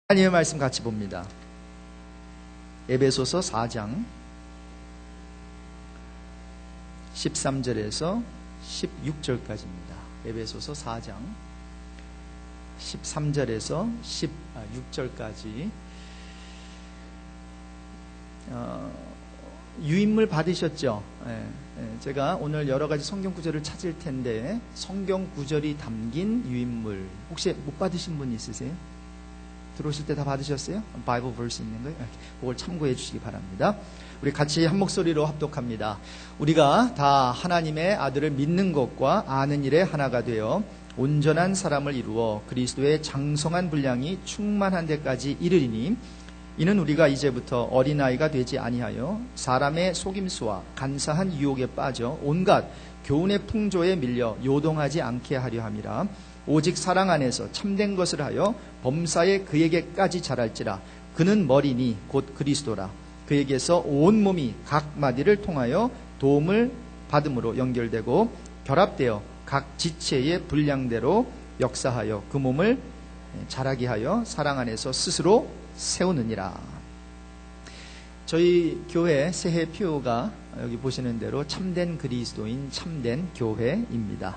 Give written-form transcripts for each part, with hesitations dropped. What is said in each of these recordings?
하나님의 말씀 같이 봅니다. 에베소서 4장 13절에서 16절까지입니다. 에베소서 4장 13절에서 16절까지 유인물 받으셨죠? 제가 오늘 여러 가지 성경 구절을 찾을 텐데 성경 구절이 담긴 유인물 혹시 못 받으신 분 있으세요? 들어오실 때 다 받으셨어요? 바이블 버스 있는 거예요? 그걸 참고해 주시기 바랍니다. 우리 같이 한 목소리로 합독합니다. 우리가 다 하나님의 아들을 믿는 것과 아는 일에 하나가 되어 온전한 사람을 이루어 그리스도의 장성한 분량이 충만한 데까지 이르리니 이는 우리가 이제부터 어린아이가 되지 아니하여 사람의 속임수와 간사한 유혹에 빠져 온갖 교훈의 풍조에 밀려 요동하지 않게 하려 함이라. 오직 사랑 안에서 참된 것을 하여 범사에 그에게까지 자랄지라. 그는 머리니 곧 그리스도라. 그에게서 온 몸이 각 마디를 통하여 도움을 받음으로 연결되고 결합되어 각 지체의 분량대로 역사하여 그 몸을 자라게 하여 사랑 안에서 스스로 세우느니라. 저희 교회 새해 표가 여기 보시는 대로 참된 그리스도인 참된 교회입니다.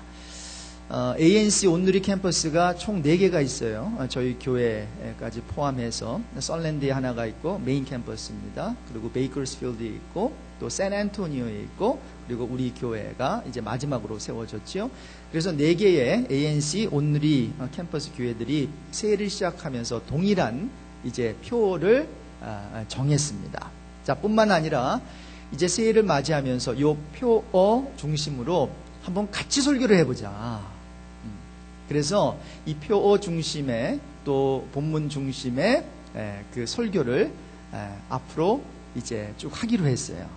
ANC 온누리 캠퍼스가 총 4개가 있어요. 저희 교회까지 포함해서 썰랜드에 하나가 있고 메인 캠퍼스입니다. 그리고 베이커스필드에 있고 또 샌안토니오에 있고 그리고 우리 교회가 이제 마지막으로 세워졌죠. 그래서 4개의 ANC 온누리 캠퍼스 교회들이 새해를 시작하면서 동일한 이제 표를 정했습니다. 자, 뿐만 아니라 이제 새해를 맞이하면서 이 표어 중심으로 한번 같이 설교를 해보자. 그래서 이 표어 중심의 또 본문 중심의 그 설교를 앞으로 이제 쭉 하기로 했어요.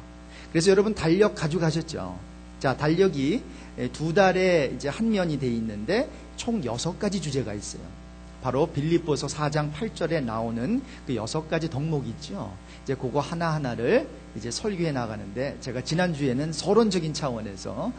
그래서 여러분 달력 가져가셨죠? 자, 달력이 2달에 이제 한 면이 돼 있는데 총 6가지 주제가 있어요. 바로 빌립보서 4장 8절에 나오는 그 6가지 덕목이 있죠. 이제 그거 하나하나를 이제 설교해 나가는데 제가 지난주에는 서론적인 차원에서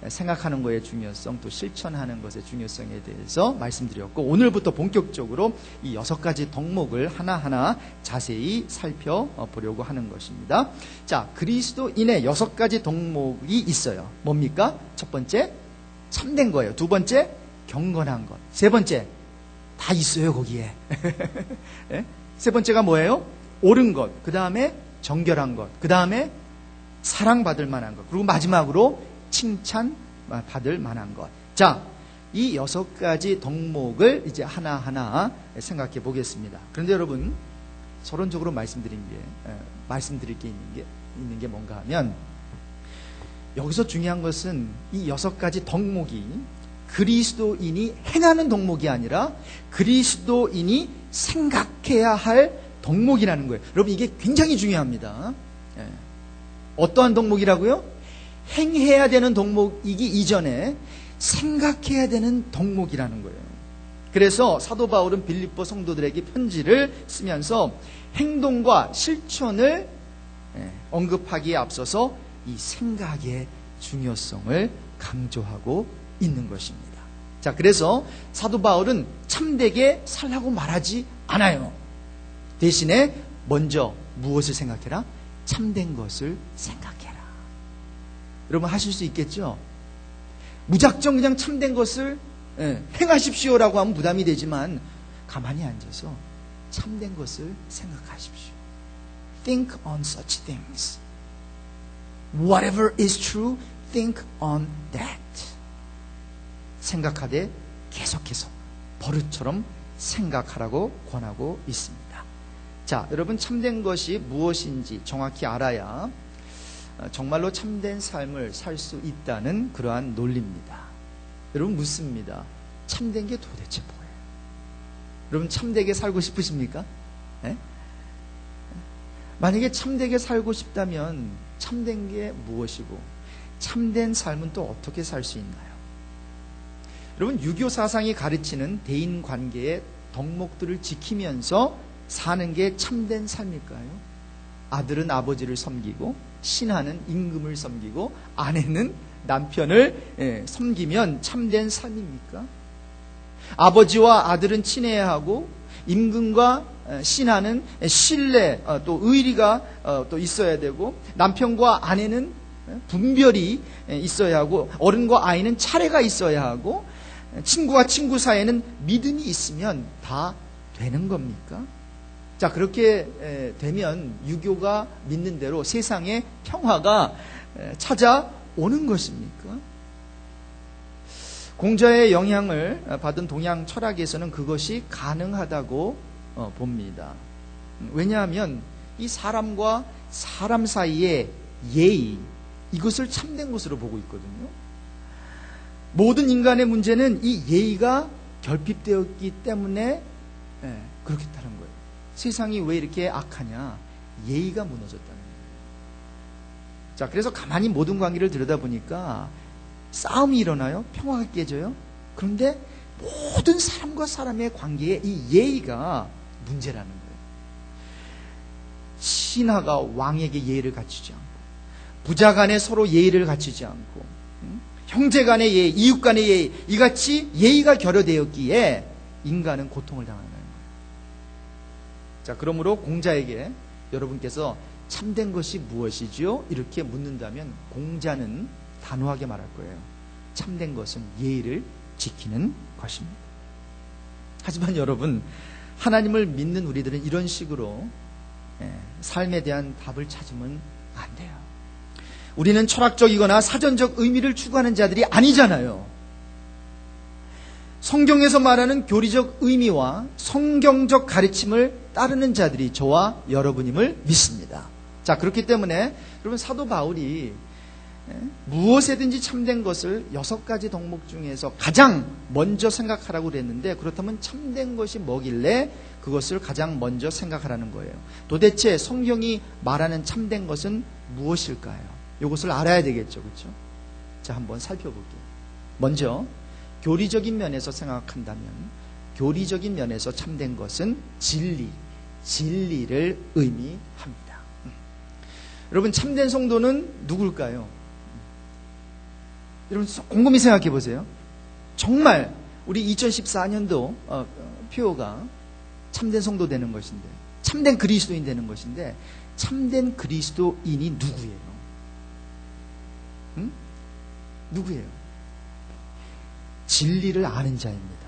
생각하는 것의 중요성 또 실천하는 것의 중요성에 대해서 말씀드렸고 오늘부터 본격적으로 이 6가지 덕목을 하나하나 자세히 살펴보려고 하는 것입니다. 자, 그리스도인의 6가지 덕목이 있어요. 뭡니까? 첫 번째, 참된 거예요. 두 번째, 경건한 것. 세 번째, 다 있어요 거기에. 세 번째가 뭐예요? 옳은 것. 그 다음에 정결한 것. 그 다음에 사랑받을 만한 것. 그리고 마지막으로 칭찬받을 만한 것. 자, 이 6가지 덕목을 이제 하나하나 생각해 보겠습니다. 그런데 여러분, 서론적으로 말씀드릴 게 있는 게 뭔가 하면 여기서 중요한 것은 이 6가지 덕목이 그리스도인이 행하는 덕목이 아니라 그리스도인이 생각해야 할 덕목이라는 거예요. 여러분, 이게 굉장히 중요합니다. 어떠한 덕목이라고요? 행해야 되는 덕목이기 이전에 생각해야 되는 덕목이라는 거예요. 그래서 사도 바울은 빌립보 성도들에게 편지를 쓰면서 행동과 실천을 언급하기에 앞서서 이 생각의 중요성을 강조하고 있는 것입니다. 자, 그래서 사도 바울은 참되게 살라고 말하지 않아요. 대신에 먼저 무엇을 생각해라? 참된 것을 생각해라. 여러분 하실 수 있겠죠? 무작정 그냥 참된 것을 행하십시오라고 하면 부담이 되지만 가만히 앉아서 참된 것을 생각하십시오. Think on such things. Whatever is true, think on that. 생각하되 계속해서 버릇처럼 생각하라고 권하고 있습니다. 자, 여러분 참된 것이 무엇인지 정확히 알아야 정말로 참된 삶을 살 수 있다는 그러한 논리입니다. 여러분 묻습니다. 참된 게 도대체 뭐예요? 여러분 참되게 살고 싶으십니까? 만약에 참되게 살고 싶다면 참된 게 무엇이고 참된 삶은 또 어떻게 살 수 있나요? 여러분 유교 사상이 가르치는 대인관계의 덕목들을 지키면서 사는 게 참된 삶일까요? 아들은 아버지를 섬기고 신하는 임금을 섬기고 아내는 남편을 섬기면 참된 삶입니까? 아버지와 아들은 친해야 하고 임금과 신하는 신뢰, 또 의리가 또 있어야 되고, 남편과 아내는 분별이 있어야 하고, 어른과 아이는 차례가 있어야 하고, 친구와 친구 사이에는 믿음이 있으면 다 되는 겁니까? 자, 그렇게 되면 유교가 믿는 대로 세상에 평화가 찾아오는 것입니까? 공자의 영향을 받은 동양 철학에서는 그것이 가능하다고 봅니다. 왜냐하면 이 사람과 사람 사이의 예의, 이것을 참된 것으로 보고 있거든요. 모든 인간의 문제는 이 예의가 결핍되었기 때문에 그렇겠다는 거예요. 세상이 왜 이렇게 악하냐? 예의가 무너졌다는 거예요. 자, 그래서 가만히 모든 관계를 들여다보니까 싸움이 일어나요. 평화가 깨져요. 그런데 모든 사람과 사람의 관계에 이 예의가 문제라는 거예요. 신하가 왕에게 예의를 갖추지 않고, 부자 간에 서로 예의를 갖추지 않고, 형제 간의 예의, 이웃 간의 예의, 이같이 예의가 결여되었기에 인간은 고통을 당하는 거예요. 자, 그러므로 공자에게 여러분께서 참된 것이 무엇이지요? 이렇게 묻는다면 공자는 단호하게 말할 거예요. 참된 것은 예의를 지키는 것입니다. 하지만 여러분, 하나님을 믿는 우리들은 이런 식으로 삶에 대한 답을 찾으면 안 돼요. 우리는 철학적이거나 사전적 의미를 추구하는 자들이 아니잖아요. 성경에서 말하는 교리적 의미와 성경적 가르침을 따르는 자들이 저와 여러분임을 믿습니다. 자, 그렇기 때문에 여러분, 사도 바울이 무엇에든지 참된 것을 6가지 덕목 중에서 가장 먼저 생각하라고 그랬는데, 그렇다면 참된 것이 뭐길래 그것을 가장 먼저 생각하라는 거예요. 도대체 성경이 말하는 참된 것은 무엇일까요? 이것을 알아야 되겠죠, 그렇죠? 자, 한번 살펴볼게요. 먼저 교리적인 면에서 생각한다면, 교리적인 면에서 참된 것은 진리를 의미합니다. 여러분, 참된 성도는 누굴까요? 여러분, 곰곰이 생각해 보세요. 정말 우리 2014년도 표어가 참된 성도 되는 것인데, 참된 그리스도인 되는 것인데, 참된 그리스도인이 누구예요? 누구예요? 진리를 아는 자입니다.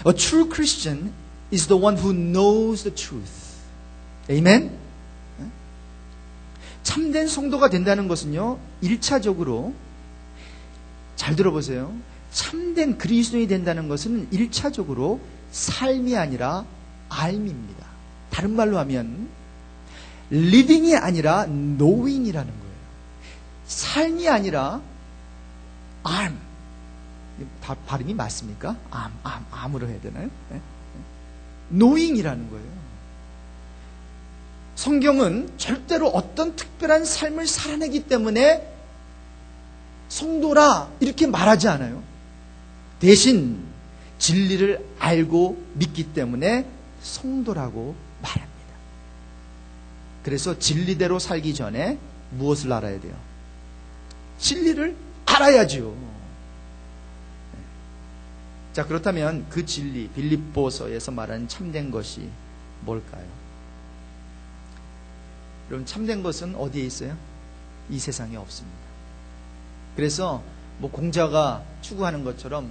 A true Christian is the one who knows the truth. Amen? 참된 성도가 된다는 것은요, 1차적으로 잘 들어보세요. 참된 그리스도인이 된다는 것은 1차적으로 삶이 아니라 알미입니다. 다른 말로 하면 living이 아니라 knowing이라는 거예요. 삶이 아니라 am. 발음이 맞습니까? am으로 해야 되나요? 네? knowing이라는 거예요. 성경은 절대로 어떤 특별한 삶을 살아내기 때문에 성도라 이렇게 말하지 않아요. 대신 진리를 알고 믿기 때문에 성도라고 말합니다. 그래서 진리대로 살기 전에 무엇을 알아야 돼요? 진리를 알아야죠. 자, 그렇다면 그 진리, 빌립보서에서 말하는 참된 것이 뭘까요? 여러분, 참된 것은 어디에 있어요? 이 세상에 없습니다. 그래서 뭐 공자가 추구하는 것처럼,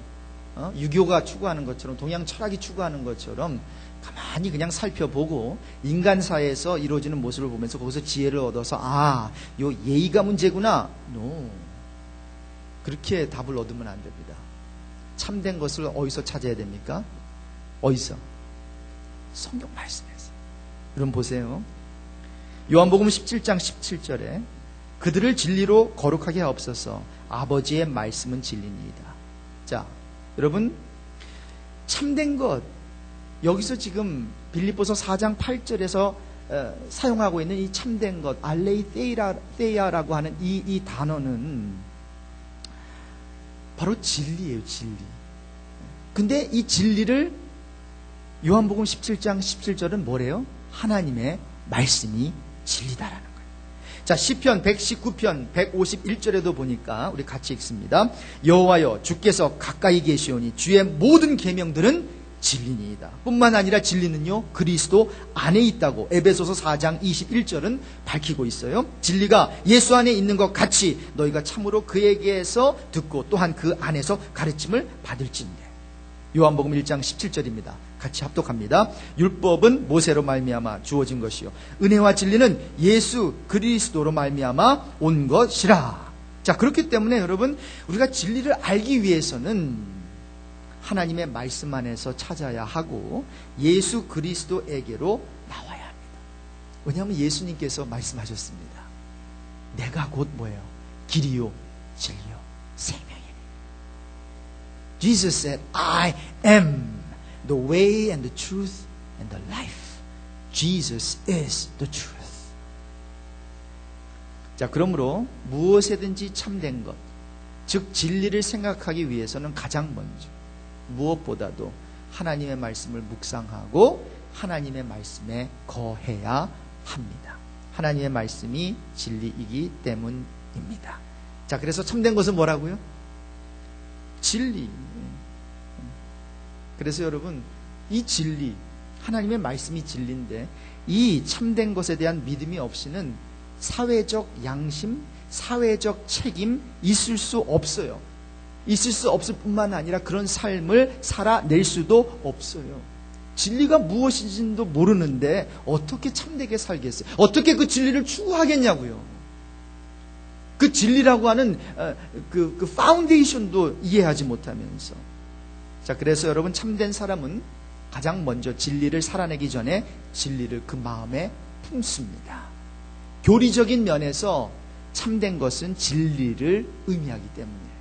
유교가 추구하는 것처럼, 동양 철학이 추구하는 것처럼 가만히 그냥 살펴보고 인간사에서 이루어지는 모습을 보면서 거기서 지혜를 얻어서 요 예의가 문제구나. No. 그렇게 답을 얻으면 안 됩니다. 참된 것을 어디서 찾아야 됩니까? 어디서? 성경 말씀에서. 여러분 보세요. 요한복음 17장 17절에 그들을 진리로 거룩하게 하옵소서. 아버지의 말씀은 진리니이다. 자, 여러분, 참된 것, 여기서 지금 빌립보서 4장 8절에서 사용하고 있는 이 참된 것, 알레이테이아라고 하는 이 단어는 바로 진리예요, 진리. 근데 이 진리를 요한복음 17장 17절은 뭐래요? 하나님의 말씀이 진리다라는 거예요. 자, 시편 119편 151절에도 보니까 우리 같이 읽습니다. 여호와여, 주께서 가까이 계시오니 주의 모든 계명들은 진리니이다. 뿐만 아니라 진리는요, 그리스도 안에 있다고 에베소서 4장 21절은 밝히고 있어요. 진리가 예수 안에 있는 것 같이 너희가 참으로 그에게서 듣고 또한 그 안에서 가르침을 받을진대. 요한복음 1장 17절입니다. 같이 합독합니다. 율법은 모세로 말미암아 주어진 것이요 은혜와 진리는 예수 그리스도로 말미암아 온 것이라. 자, 그렇기 때문에 여러분, 우리가 진리를 알기 위해서는 하나님의 말씀 안에서 찾아야 하고 예수 그리스도에게로 나와야 합니다. 왜냐하면 예수님께서 말씀하셨습니다. 내가 곧 뭐예요? 길이요 진리요 생명이니. Jesus said, I am the way and the truth and the life. Jesus is the truth. 자, 그러므로 무엇이든지 참된 것, 즉 진리를 생각하기 위해서는 가장 먼저 무엇보다도 하나님의 말씀을 묵상하고 하나님의 말씀에 거해야 합니다. 하나님의 말씀이 진리이기 때문입니다. 자, 그래서 참된 것은 뭐라고요? 진리. 그래서 여러분, 이 진리, 하나님의 말씀이 진리인데 이 참된 것에 대한 믿음이 없이는 사회적 양심, 사회적 책임 있을 수 없어요. 있을 수 없을 뿐만 아니라 그런 삶을 살아낼 수도 없어요. 진리가 무엇인지도 모르는데 어떻게 참되게 살겠어요? 어떻게 그 진리를 추구하겠냐고요. 그 진리라고 하는 그 파운데이션도 이해하지 못하면서. 자, 그래서 여러분, 참된 사람은 가장 먼저 진리를 살아내기 전에 진리를 그 마음에 품습니다. 교리적인 면에서 참된 것은 진리를 의미하기 때문이에요.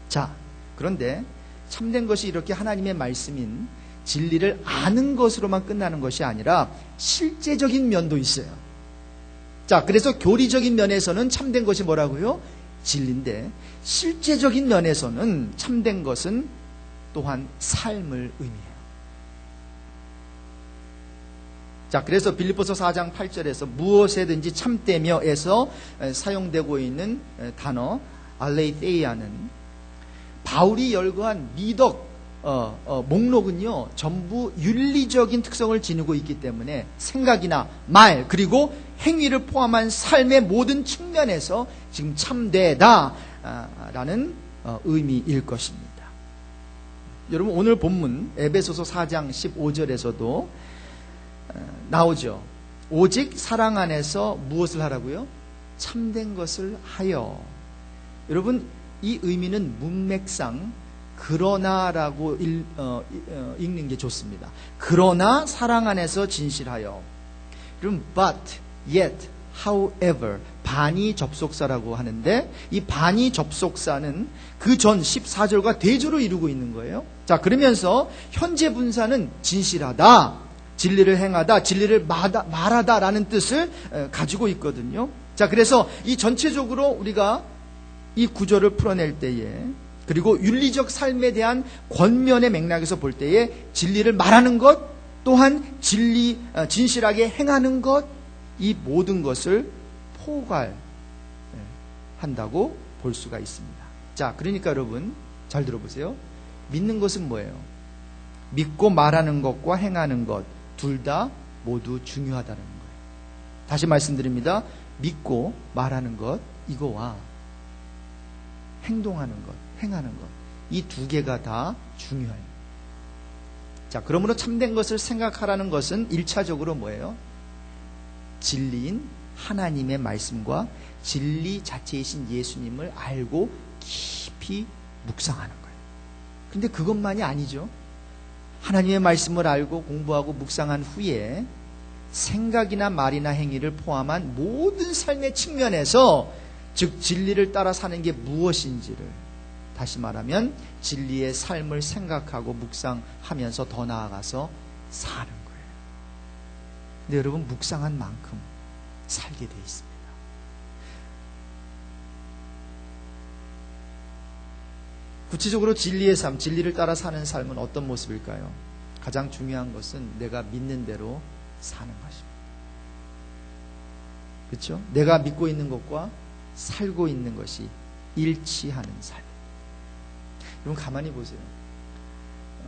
자, 그런데 참된 것이 이렇게 하나님의 말씀인 진리를 아는 것으로만 끝나는 것이 아니라 실제적인 면도 있어요. 자, 그래서 교리적인 면에서는 참된 것이 뭐라고요? 진리인데 실제적인 면에서는 참된 것은 또한 삶을 의미해요. 자, 그래서 빌립보서 4장 8절에서 무엇에든지 참되며에서 사용되고 있는 단어 알레이테이아는 바울이 열거한 미덕 목록은요, 전부 윤리적인 특성을 지니고 있기 때문에 생각이나 말 그리고 행위를 포함한 삶의 모든 측면에서 지금 참되다라는 의미일 것입니다. 여러분, 오늘 본문 에베소서 4장 15절에서도 나오죠. 오직 사랑 안에서 무엇을 하라고요? 참된 것을 하여. 여러분, 이 의미는 문맥상 그러나라고 읽는 게 좋습니다. 그러나 사랑 안에서 진실하여. 그럼 but, yet, however, 반의 접속사라고 하는데 이 반의 접속사는 그 전 14절과 대조로 이루고 있는 거예요. 자, 그러면서 현재 분사는 진실하다, 진리를 행하다, 진리를 말하다라는 뜻을 가지고 있거든요. 자, 그래서 이 전체적으로 우리가 이 구절을 풀어낼 때에, 그리고 윤리적 삶에 대한 권면의 맥락에서 볼 때에 진리를 말하는 것, 또한 진실하게 행하는 것, 이 모든 것을 포괄한다고 볼 수가 있습니다. 자, 그러니까 여러분 잘 들어보세요. 믿는 것은 뭐예요? 믿고 말하는 것과 행하는 것 둘 다 모두 중요하다는 거예요. 다시 말씀드립니다. 믿고 말하는 것 이거와 행동하는 것, 행하는 것, 이 두 개가 다 중요해요. 자, 그러므로 참된 것을 생각하라는 것은 1차적으로 뭐예요? 진리인 하나님의 말씀과 진리 자체이신 예수님을 알고 깊이 묵상하는 거예요. 근데 그것만이 아니죠. 하나님의 말씀을 알고 공부하고 묵상한 후에 생각이나 말이나 행위를 포함한 모든 삶의 측면에서, 즉 진리를 따라 사는 게 무엇인지를, 다시 말하면 진리의 삶을 생각하고 묵상하면서 더 나아가서 사는 거예요. 근데 여러분, 묵상한 만큼 살게 돼 있습니다. 구체적으로 진리의 삶, 진리를 따라 사는 삶은 어떤 모습일까요? 가장 중요한 것은 내가 믿는 대로 사는 것입니다. 그렇죠? 내가 믿고 있는 것과 살고 있는 것이 일치하는 삶. 여러분, 가만히 보세요.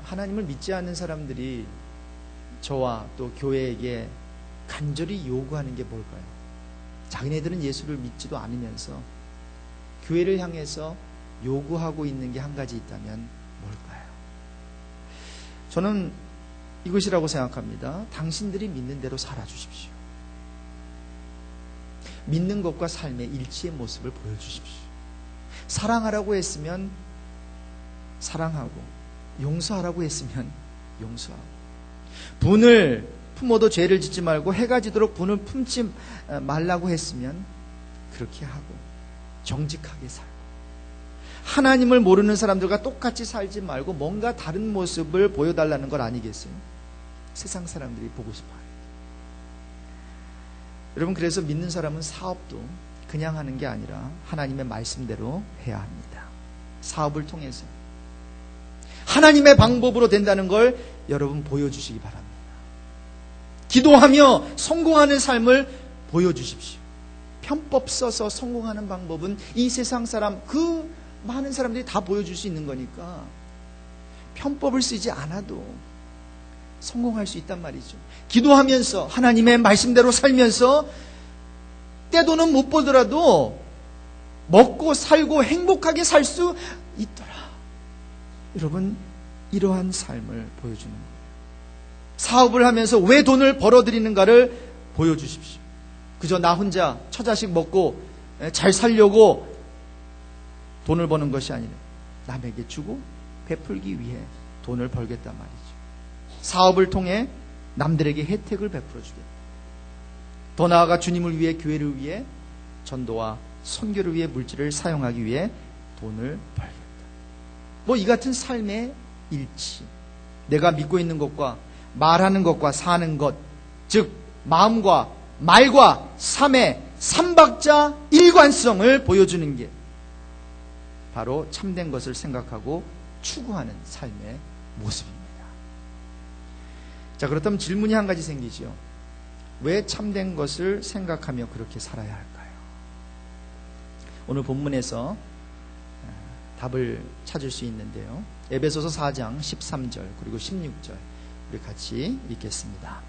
하나님을 믿지 않는 사람들이 저와 또 교회에게 간절히 요구하는 게 뭘까요? 자기네들은 예수를 믿지도 않으면서 교회를 향해서 요구하고 있는 게 한 가지 있다면 뭘까요? 저는 이것이라고 생각합니다. 당신들이 믿는 대로 살아주십시오. 믿는 것과 삶의 일치의 모습을 보여주십시오. 사랑하라고 했으면 사랑하고, 용서하라고 했으면 용서하고, 분을 품어도 죄를 짓지 말고 해가 지도록 분을 품지 말라고 했으면 그렇게 하고 정직하게 살고, 하나님을 모르는 사람들과 똑같이 살지 말고 뭔가 다른 모습을 보여달라는 것 아니겠어요? 세상 사람들이 보고 싶어요. 여러분, 그래서 믿는 사람은 사업도 그냥 하는 게 아니라 하나님의 말씀대로 해야 합니다. 사업을 통해서 하나님의 방법으로 된다는 걸 여러분 보여주시기 바랍니다. 기도하며 성공하는 삶을 보여주십시오. 편법 써서 성공하는 방법은 이 세상 사람, 그 많은 사람들이 다 보여줄 수 있는 거니까 편법을 쓰지 않아도 성공할 수 있단 말이죠. 기도하면서 하나님의 말씀대로 살면서 떼돈은 못 벌더라도 먹고 살고 행복하게 살 수 있더라. 여러분, 이러한 삶을 보여주는 거예요. 사업을 하면서 왜 돈을 벌어들이는가를 보여주십시오. 그저 나 혼자 처자식 먹고 잘 살려고 돈을 버는 것이 아니라 남에게 주고 베풀기 위해 돈을 벌겠단 말이죠. 사업을 통해 남들에게 혜택을 베풀어 주겠다. 더 나아가 주님을 위해, 교회를 위해, 전도와 선교를 위해 물질을 사용하기 위해 돈을 벌겠다. 뭐 이 같은 삶의 일치, 내가 믿고 있는 것과 말하는 것과 사는 것, 즉 마음과 말과 삶의 삼박자 일관성을 보여주는 게 바로 참된 것을 생각하고 추구하는 삶의 모습입니다. 자, 그렇다면 질문이 한 가지 생기죠. 왜 참된 것을 생각하며 그렇게 살아야 할까요? 오늘 본문에서 답을 찾을 수 있는데요. 에베소서 4장 13절 그리고 16절 우리 같이 읽겠습니다.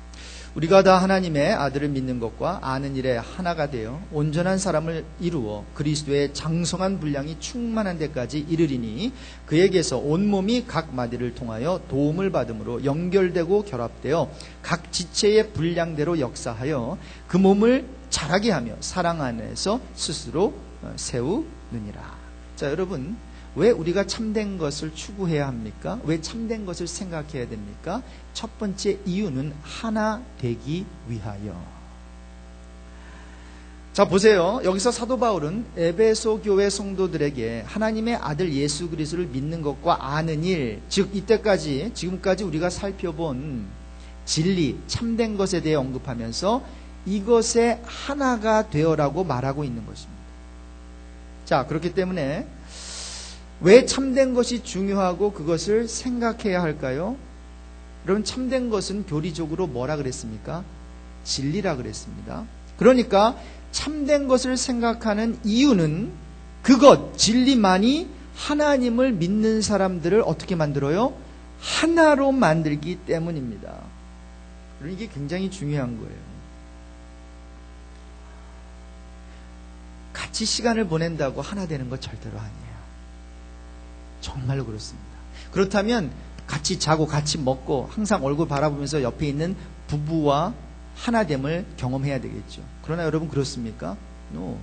우리가 다 하나님의 아들을 믿는 것과 아는 일에 하나가 되어 온전한 사람을 이루어 그리스도의 장성한 분량이 충만한 데까지 이르리니 그에게서 온몸이 각 마디를 통하여 도움을 받음으로 연결되고 결합되어 각 지체의 분량대로 역사하여 그 몸을 자라게 하며 사랑 안에서 스스로 세우느니라. 자, 여러분, 왜 우리가 참된 것을 추구해야 합니까? 왜 참된 것을 생각해야 됩니까? 첫 번째 이유는 하나 되기 위하여. 자, 보세요. 여기서 사도 바울은 에베소 교회 성도들에게 하나님의 아들 예수 그리스도를 믿는 것과 아는 일, 즉 이때까지 지금까지 우리가 살펴본 진리, 참된 것에 대해 언급하면서 이것의 하나가 되어라고 말하고 있는 것입니다. 자, 그렇기 때문에 왜 참된 것이 중요하고 그것을 생각해야 할까요? 여러분, 참된 것은 교리적으로 뭐라 그랬습니까? 진리라 그랬습니다. 그러니까 참된 것을 생각하는 이유는 그것, 진리만이 하나님을 믿는 사람들을 어떻게 만들어요? 하나로 만들기 때문입니다. 그러니 이게 굉장히 중요한 거예요. 같이 시간을 보낸다고 하나 되는 거 절대로 아니에요. 정말로 그렇습니다. 그렇다면 같이 자고 같이 먹고 항상 얼굴 바라보면서 옆에 있는 부부와 하나됨을 경험해야 되겠죠. 그러나 여러분, 그렇습니까? No.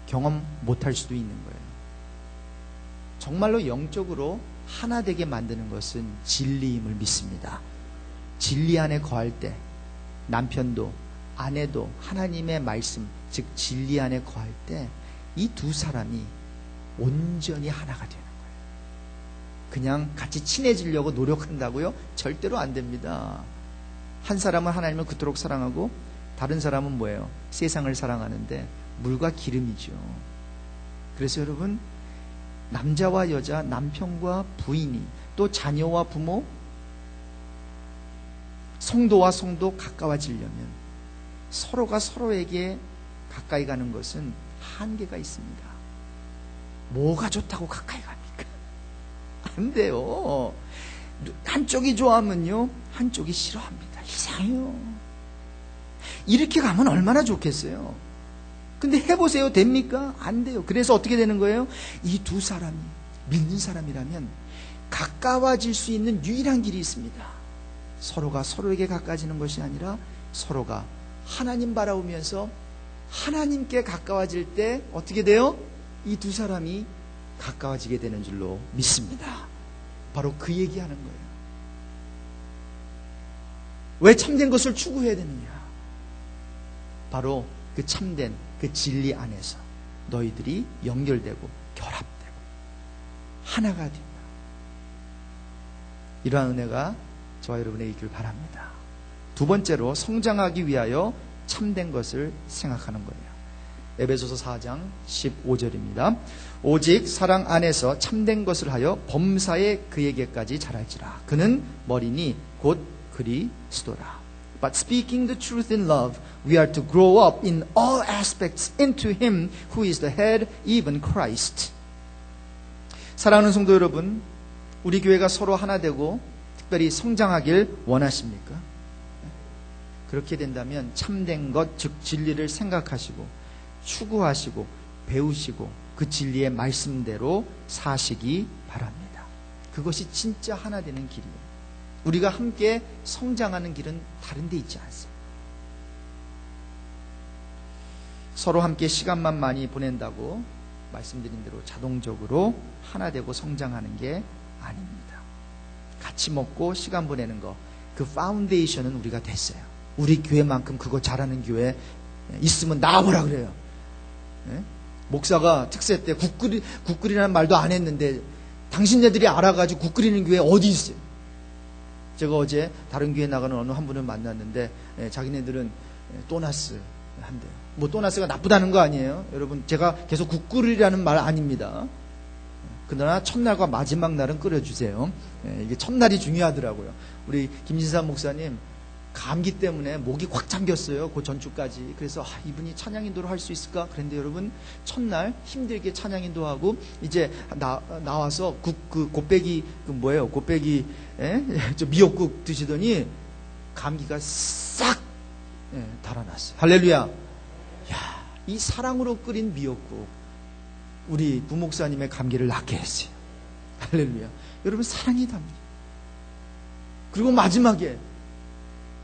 경험 못할 수도 있는 거예요. 정말로 영적으로 하나 되게 만드는 것은 진리임을 믿습니다. 진리 안에 거할 때 남편도 아내도 하나님의 말씀, 즉 진리 안에 거할 때 이 두 사람이 온전히 하나가 되는 거예요. 그냥 같이 친해지려고 노력한다고요? 절대로 안 됩니다. 한 사람은 하나님을 그토록 사랑하고 다른 사람은 뭐예요? 세상을 사랑하는데 물과 기름이죠. 그래서 여러분, 남자와 여자, 남편과 부인이, 또 자녀와 부모, 성도와 성도 가까워지려면 서로가 서로에게 가까이 가는 것은 한계가 있습니다. 뭐가 좋다고 가까이 갑니까? 안 돼요. 한쪽이 좋아하면요, 한쪽이 싫어합니다. 이상해요. 이렇게 가면 얼마나 좋겠어요. 근데 해보세요. 됩니까? 안 돼요. 그래서 어떻게 되는 거예요? 이 두 사람이 믿는 사람이라면 가까워질 수 있는 유일한 길이 있습니다. 서로가 서로에게 가까워지는 것이 아니라 서로가 하나님 바라보면서 하나님께 가까워질 때 어떻게 돼요? 이 두 사람이 가까워지게 되는 줄로 믿습니다. 바로 그 얘기하는 거예요. 왜 참된 것을 추구해야 되느냐? 바로 그 참된 그 진리 안에서 너희들이 연결되고 결합되고 하나가 된다. 이러한 은혜가 저와 여러분에게 있길 바랍니다. 두 번째로 성장하기 위하여 참된 것을 생각하는 거예요. 에베소서 4장 15절입니다. 오직 사랑 안에서 참된 것을 하여 범사에 그에게까지 자랄지라. 그는 머리니 곧 그리스도라. But speaking the truth in love, we are to grow up in all aspects into Him who is the head, even Christ. 사랑하는 성도 여러분, 우리 교회가 서로 하나 되고 특별히 성장하길 원하십니까? 그렇게 된다면 참된 것, 즉 진리를 생각하시고 추구하시고 배우시고 그 진리의 말씀대로 사시기 바랍니다. 그것이 진짜 하나 되는 길이에요. 우리가 함께 성장하는 길은 다른 데 있지 않습니다. 서로 함께 시간만 많이 보낸다고 말씀드린 대로 자동적으로 하나 되고 성장하는 게 아닙니다. 같이 먹고 시간 보내는 거, 그 파운데이션은 우리가 됐어요. 우리 교회만큼 그거 잘하는 교회 있으면 나와보라 그래요. 네? 목사가 특세 때 국 끓이라는 말도 안 했는데 당신네들이 알아가지고 국 끓이는 교회 어디 있어요? 제가 어제 다른 교회 나가는 어느 한 분을 만났는데 자기네들은 또나스 한대요. 뭐 또나스가 나쁘다는 거 아니에요. 여러분, 제가 계속 국 끓이라는 말 아닙니다. 그러나 첫날과 마지막 날은 끓여주세요. 이게 첫날이 중요하더라고요. 우리 김진삼 목사님 감기 때문에 목이 꽉 잠겼어요. 그 전주까지. 그래서 이분이 찬양 인도를 할 수 있을까? 그런데 여러분, 첫날 힘들게 찬양 인도하고 이제 나와서 곱빼기 뭐예요? 곱빼기 저 미역국 드시더니 감기가 싹 달아났어요. 할렐루야. 야, 이 사랑으로 끓인 미역국 우리 부목사님의 감기를 낫게 했어요. 할렐루야. 여러분, 사랑이 답니다. 그리고 마지막에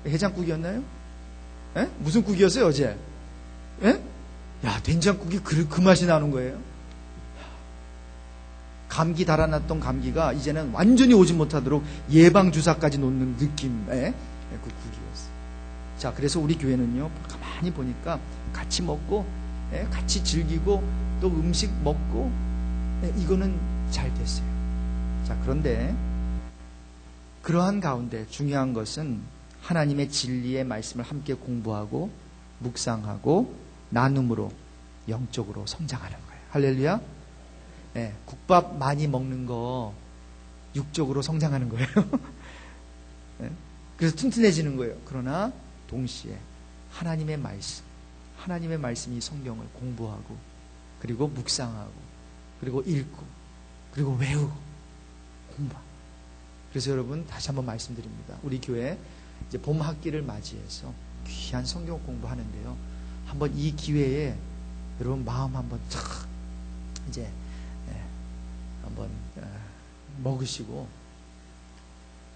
해장국이었나요? 무슨 국이었어요, 어제? 야, 된장국이 그 맛이 나는 거예요. 감기 달아났던 감기가 이제는 완전히 오지 못하도록 예방주사까지 놓는 느낌의 그 국이었어요. 자, 그래서 우리 교회는요, 가만히 보니까 같이 먹고, 같이 즐기고, 또 음식 먹고, 이거는 잘 됐어요. 자, 그런데 그러한 가운데 중요한 것은 하나님의 진리의 말씀을 함께 공부하고 묵상하고 나눔으로 영적으로 성장하는 거예요. 할렐루야. 국밥 많이 먹는 거 육적으로 성장하는 거예요. 그래서 튼튼해지는 거예요. 그러나 동시에 하나님의 말씀이 성경을 공부하고 그리고 묵상하고 그리고 읽고 그리고 외우고 공부하고. 그래서 여러분, 다시 한번 말씀드립니다. 우리 교회 이제 봄 학기를 맞이해서 귀한 성경 공부하는데요. 한번 이 기회에 여러분 마음 한번 탁 이제 한번 먹으시고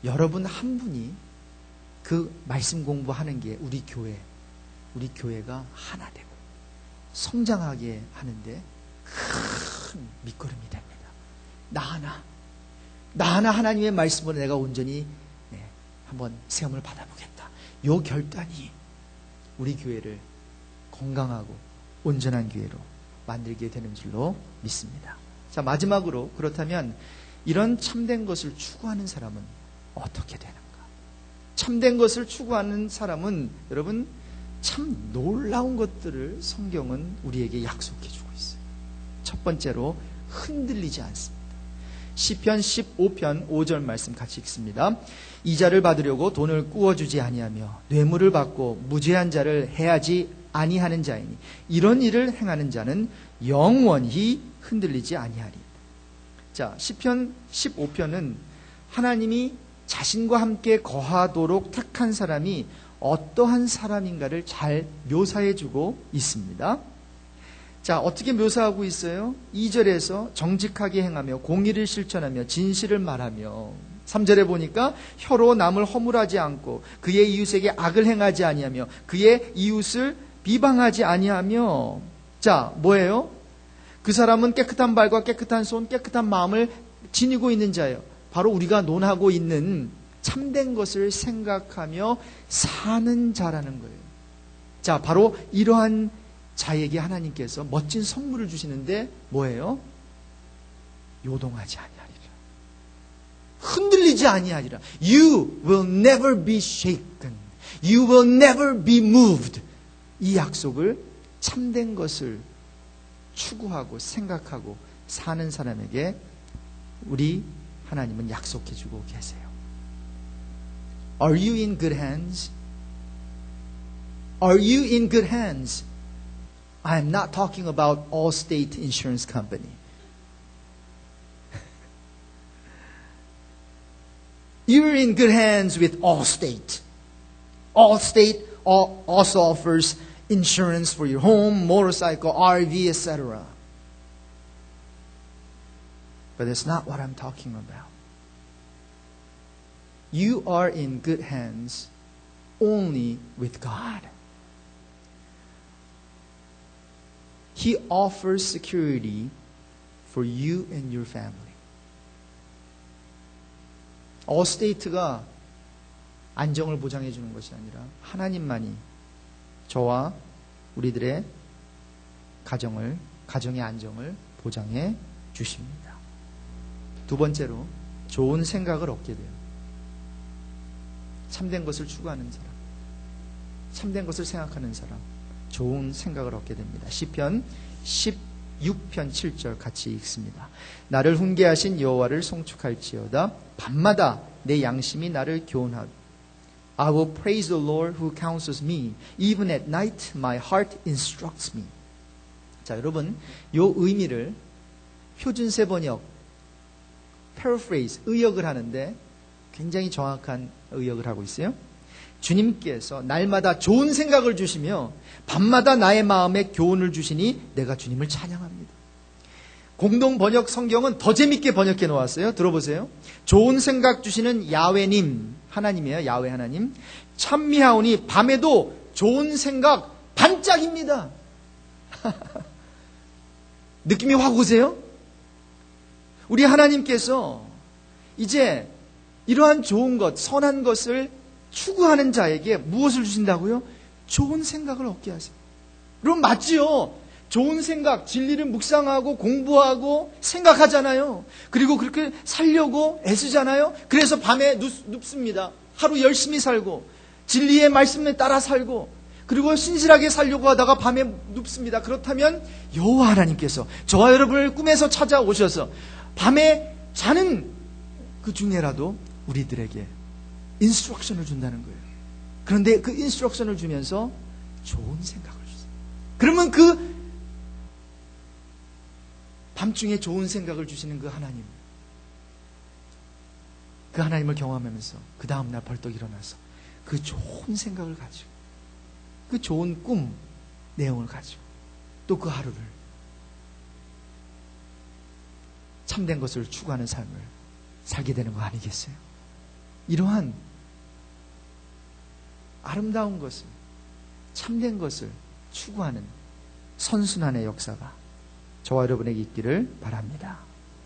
여러분 한 분이 그 말씀 공부하는 게 우리 교회가 하나 되고 성장하게 하는데 큰 밑거름이 됩니다. 나 하나 하나님의 말씀으로 내가 온전히 한번 시험을 받아보겠다. 요 결단이 우리 교회를 건강하고 온전한 교회로 만들게 되는 줄로 믿습니다. 자, 마지막으로 그렇다면 이런 참된 것을 추구하는 사람은 어떻게 되는가? 참된 것을 추구하는 사람은 여러분 참 놀라운 것들을 성경은 우리에게 약속해 주고 있어요. 첫 번째로 흔들리지 않습니다. 시편 15편 5절 말씀 같이 읽습니다. 이자를 받으려고 돈을 꾸어주지 아니하며 뇌물을 받고 무죄한 자를 해하지 아니하는 자이니 이런 일을 행하는 자는 영원히 흔들리지 아니하리. 자, 시편 15편은 하나님이 자신과 함께 거하도록 택한 사람이 어떠한 사람인가를 잘 묘사해주고 있습니다. 자, 어떻게 묘사하고 있어요? 2절에서 정직하게 행하며 공의를 실천하며 진실을 말하며, 3절에 보니까 혀로 남을 허물하지 않고 그의 이웃에게 악을 행하지 아니하며 그의 이웃을 비방하지 아니하며. 자, 뭐예요? 그 사람은 깨끗한 발과 깨끗한 손, 깨끗한 마음을 지니고 있는 자예요. 바로 우리가 논하고 있는 참된 것을 생각하며 사는 자라는 거예요. 자, 바로 이러한 자에게 하나님께서 멋진 선물을 주시는데 뭐예요? 요동하지 아니하리라. 흔들리지 아니하리라. You will never be shaken. You will never be moved. 이 약속을 참된 것을 추구하고 생각하고 사는 사람에게 우리 하나님은 약속해 주고 계세요. Are you in good hands? Are you in good hands? I am not talking about Allstate Insurance Company. You're in good hands with Allstate. Allstate also offers insurance for your home, motorcycle, RV, etc. But that's not what I'm talking about. You are in good hands only with God. He offers security for you and your family. Allstate가 안정을 보장해 주는 것이 아니라 하나님만이 저와 우리들의 가정의 안정을 보장해 주십니다. 두 번째로 좋은 생각을 얻게 돼요. 참된 것을 추구하는 사람, 참된 것을 생각하는 사람, 좋은 생각을 얻게 됩니다. 시편 16편 7절 같이 읽습니다. 나를 훈계하신 여호와를 송축할지어다. 밤마다 내 양심이 나를 교훈하고 I will praise the Lord who counsels me. Even at night my heart instructs me. 자, 여러분, 요 의미를 표준세 번역 paraphrase, 의역을 하는데 굉장히 정확한 의역을 하고 있어요. 주님께서 날마다 좋은 생각을 주시며 밤마다 나의 마음에 교훈을 주시니 내가 주님을 찬양합니다. 공동 번역 성경은 더 재밌게 번역해 놓았어요. 들어보세요. 좋은 생각 주시는 야훼님, 하나님이에요. 야훼 하나님. 찬미하오니 밤에도 좋은 생각 반짝입니다. 느낌이 확 오세요? 우리 하나님께서 이제 이러한 좋은 것, 선한 것을 추구하는 자에게 무엇을 주신다고요? 좋은 생각을 얻게 하세요. 여러분 맞지요? 좋은 생각, 진리를 묵상하고 공부하고 생각하잖아요. 그리고 그렇게 살려고 애쓰잖아요. 그래서 밤에 눕습니다. 하루 열심히 살고 진리의 말씀에 따라 살고 그리고 신실하게 살려고 하다가 밤에 눕습니다. 그렇다면 여호와 하나님께서 저와 여러분을 꿈에서 찾아오셔서 밤에 자는 그 중에라도 우리들에게 인스트럭션을 준다는 거예요. 그런데 그 인스트럭션을 주면서 좋은 생각을 주세요. 그러면 그 밤중에 좋은 생각을 주시는 그 하나님, 그 하나님을 경험하면서 그 다음날 벌떡 일어나서 그 좋은 생각을 가지고 그 좋은 꿈 내용을 가지고 또 그 하루를 참된 것을 추구하는 삶을 살게 되는 거 아니겠어요? 이러한 아름다운 것을, 참된 것을 추구하는 선순환의 역사가 저와 여러분에게 있기를 바랍니다.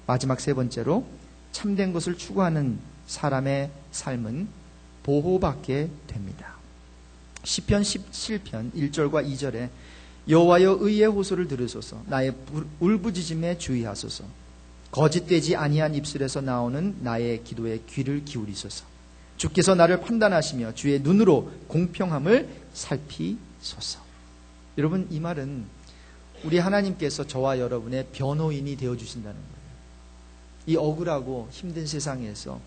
마지막 세 번째로 참된 것을 추구하는 사람의 삶은 보호받게 됩니다. 시편 17편 1절과 2절에 여호와여 의의 호소를 들으소서 나의 울부짖음에 주의하소서 거짓되지 아니한 입술에서 나오는 나의 기도에 귀를 기울이소서 주께서 나를 판단하시며 주의 눈으로 공평함을 살피소서. 여러분 이 말은 우리 하나님께서 저와 여러분의 변호인이 되어주신다는 거예요. 이 억울하고 힘든 세상에서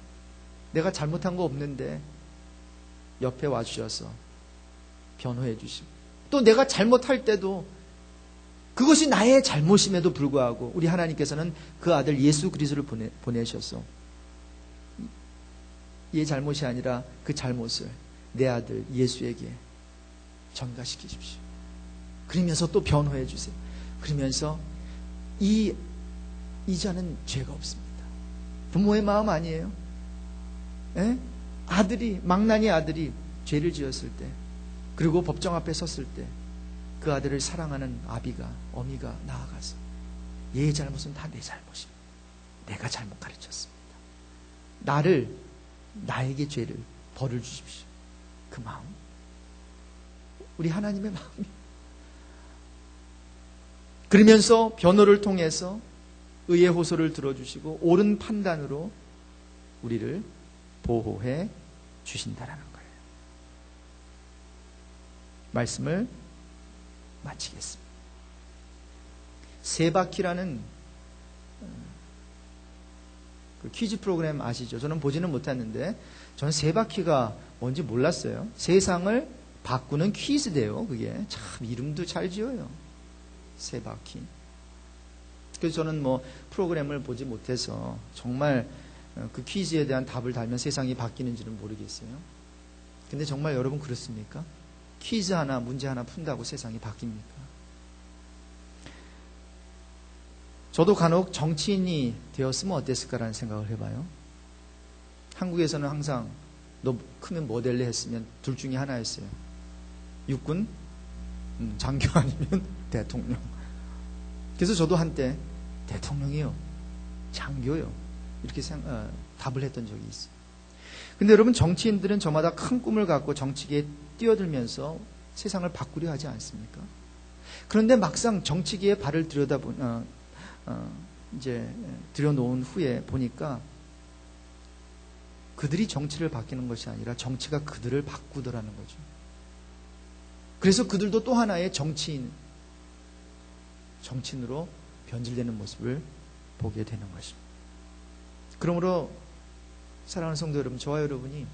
내가 잘못한 거 없는데 옆에 와주셔서 변호해 주시고 또 내가 잘못할 때도 그것이 나의 잘못임에도 불구하고 우리 하나님께서는 그 아들 예수 그리스도를 보내셔서 얘 잘못이 아니라 그 잘못을 내 아들 예수에게 전가시키십시오. 그러면서 또 변호해 주세요. 그러면서 이 자는 죄가 없습니다. 부모의 마음 아니에요? 에? 망나니 아들이 죄를 지었을 때, 그리고 법정 앞에 섰을 때 그 아들을 사랑하는 어미가 나아가서 얘의 잘못은 다 내 잘못입니다. 내가 잘못 가르쳤습니다. 나에게 죄를 벌을 주십시오. 그 마음, 우리 하나님의 마음이. 그러면서 변호를 통해서 의의 호소를 들어주시고 옳은 판단으로 우리를 보호해 주신다라는 거예요. 말씀을 마치겠습니다. 세 바퀴라는 그 퀴즈 프로그램 아시죠? 저는 보지는 못했는데 저는 세 바퀴가 뭔지 몰랐어요. 세상을 바꾸는 퀴즈대요. 그게 참 이름도 잘 지어요. 세 바퀴. 그래서 저는 프로그램을 보지 못해서 정말 그 퀴즈에 대한 답을 달면 세상이 바뀌는지는 모르겠어요. 근데 정말 여러분 그렇습니까? 퀴즈 하나, 문제 하나 푼다고 세상이 바뀝니까? 저도 간혹 정치인이 되었으면 어땠을까라는 생각을 해봐요. 한국에서는 항상 너 크면 뭐 될래 했으면 둘 중에 하나였어요. 육군, 장교 아니면 대통령. 그래서 저도 한때 대통령이요, 장교요, 이렇게 답을 했던 적이 있어요. 근데 여러분, 정치인들은 저마다 큰 꿈을 갖고 정치계에 뛰어들면서 세상을 바꾸려 하지 않습니까? 그런데 막상 정치계에 발을 들여놓은 후에 보니까 그들이 정치를 바뀌는 것이 아니라 정치가 그들을 바꾸더라는 거죠. 그래서 그들도 또 하나의 정치인으로 변질되는 모습을 보게 되는 것입니다. 그러므로 사랑하는 성도 여러분, 저와 여러분이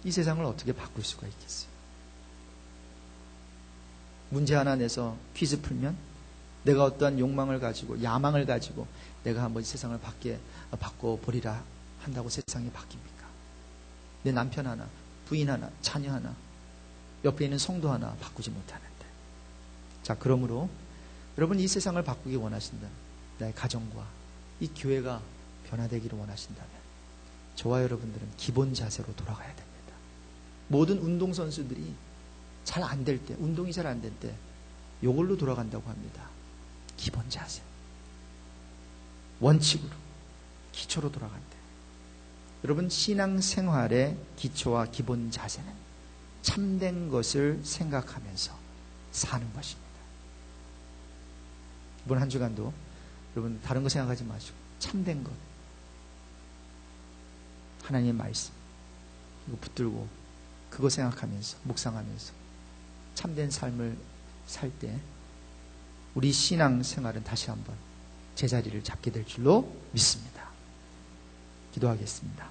이 세상을 어떻게 바꿀 수가 있겠어요? 문제 하나 내서 퀴즈 풀면 내가 어떠한 욕망을 가지고, 야망을 가지고 내가 한번 이 세상을 바꿔보리라 한다고 세상이 바뀝니까? 내 남편 하나, 부인 하나, 자녀 하나, 옆에 있는 성도 하나 바꾸지 못하는데. 자, 그러므로 여러분, 이 세상을 바꾸기 원하신다면, 나의 가정과 이 교회가 변화되기를 원하신다면 저와 여러분들은 기본 자세로 돌아가야 됩니다. 모든 운동선수들이 잘 안 될 때, 운동이 잘 안 될 때 이걸로 돌아간다고 합니다. 기본 자세, 원칙으로, 기초로 돌아간대. 여러분, 신앙생활의 기초와 기본 자세는 참된 것을 생각하면서 사는 것입니다. 이번 한 주간도 여러분 다른 거 생각하지 마시고 참된 것, 하나님의 말씀 이거 붙들고 그거 생각하면서 묵상하면서 참된 삶을 살 때 우리 신앙생활은 다시 한번 제자리를 잡게 될 줄로 믿습니다. 기도하겠습니다.